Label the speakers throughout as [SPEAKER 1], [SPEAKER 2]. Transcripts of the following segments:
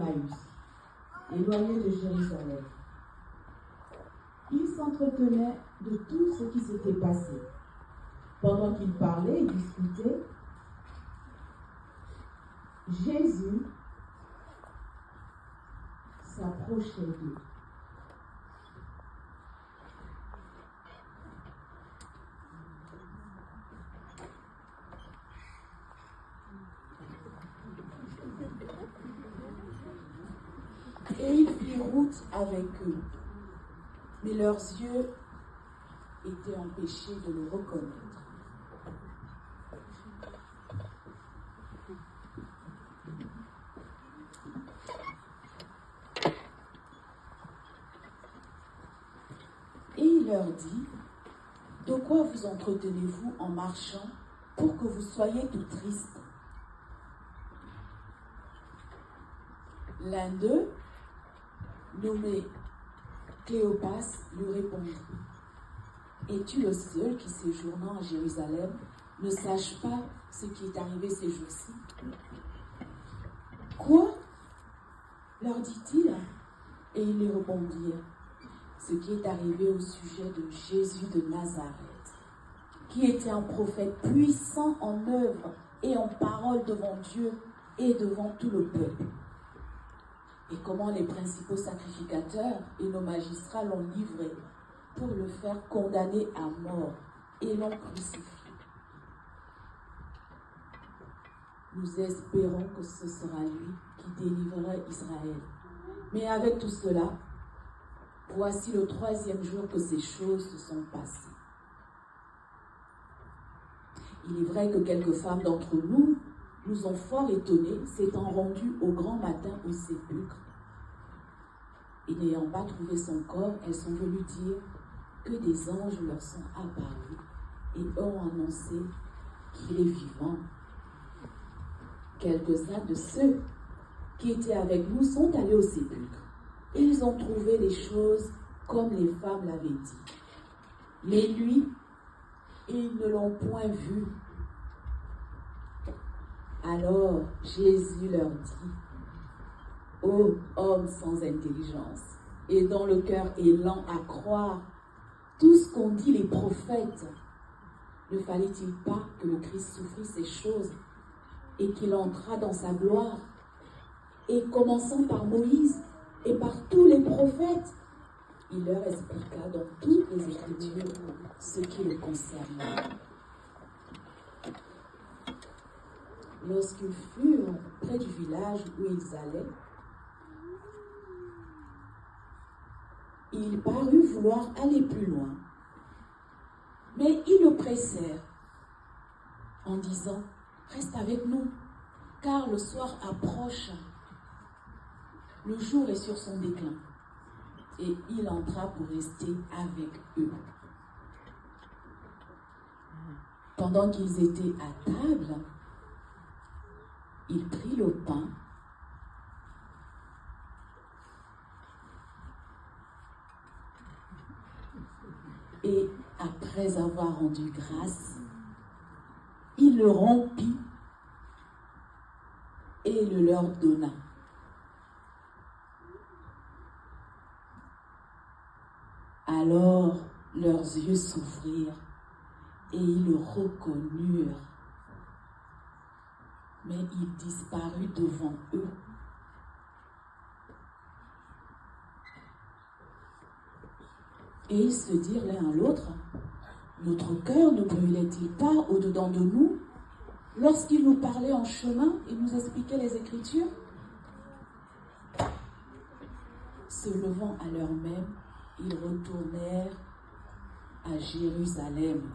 [SPEAKER 1] d'Emmaüs, éloignés de Jérusalem. Ils s'entretenaient de tout ce qui s'était passé. Pendant qu'ils parlaient et discutaient, Jésus s'approchait d'eux. Et il fit route avec eux, mais leurs yeux étaient empêchés de le reconnaître. Et il leur dit, « De quoi vous entretenez-vous en marchant pour que vous soyez tout tristes ?» L'un d'eux, nommé Cléopas, lui répondit, « Es-tu le seul qui, séjournant à Jérusalem, ne sache pas ce qui est arrivé ces jours-ci » ? « Quoi » leur dit-il, et ils lui répondirent, « Ce qui est arrivé au sujet de Jésus de Nazareth, qui était un prophète puissant en œuvre et en parole devant Dieu et devant tout le peuple. Et comment les principaux sacrificateurs et nos magistrats l'ont livré pour le faire condamner à mort et l'ont crucifié. Nous espérons que ce sera lui qui délivrera Israël. Mais avec tout cela, voici le 3e jour que ces choses se sont passées. Il est vrai que quelques femmes d'entre nous nous ont fort étonnés, s'étant rendues au grand matin au sépulcre. Et n'ayant pas trouvé son corps, elles sont venues dire que des anges leur sont apparus et ont annoncé qu'il est vivant. Quelques-uns de ceux qui étaient avec nous sont allés au sépulcre et ils ont trouvé les choses comme les femmes l'avaient dit. Mais lui, ils ne l'ont point vu. Alors Jésus leur dit, « Ô homme sans intelligence, et dont le cœur est lent à croire tout ce qu'ont dit les prophètes, ne fallait-il pas que le Christ souffrit ces choses et qu'il entrât dans sa gloire? Et commençant par Moïse et par tous les prophètes, il leur expliqua dans toutes les Écritures ce qui le concernait. » Lorsqu'ils furent près du village où ils allaient, il parut vouloir aller plus loin. Mais ils le pressèrent en disant, « Reste avec nous, car le soir approche. Le jour est sur son déclin. » Et il entra pour rester avec eux. Pendant qu'ils étaient à table, il prit le pain et, après avoir rendu grâce, il le rompit et le leur donna. Alors leurs yeux s'ouvrirent et ils le reconnurent. Mais il disparut devant eux. Et ils se dirent l'un à l'autre, « Notre cœur ne brûlait-il pas au-dedans de nous lorsqu'il nous parlait en chemin et nous expliquait les Écritures ?» Se levant à l'heure même, ils retournèrent à Jérusalem.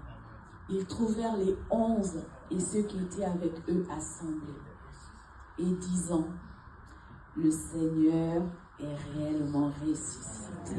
[SPEAKER 1] Ils trouvèrent les 11 et ceux qui étaient avec eux assemblés, et disant, « Le Seigneur est réellement ressuscité. »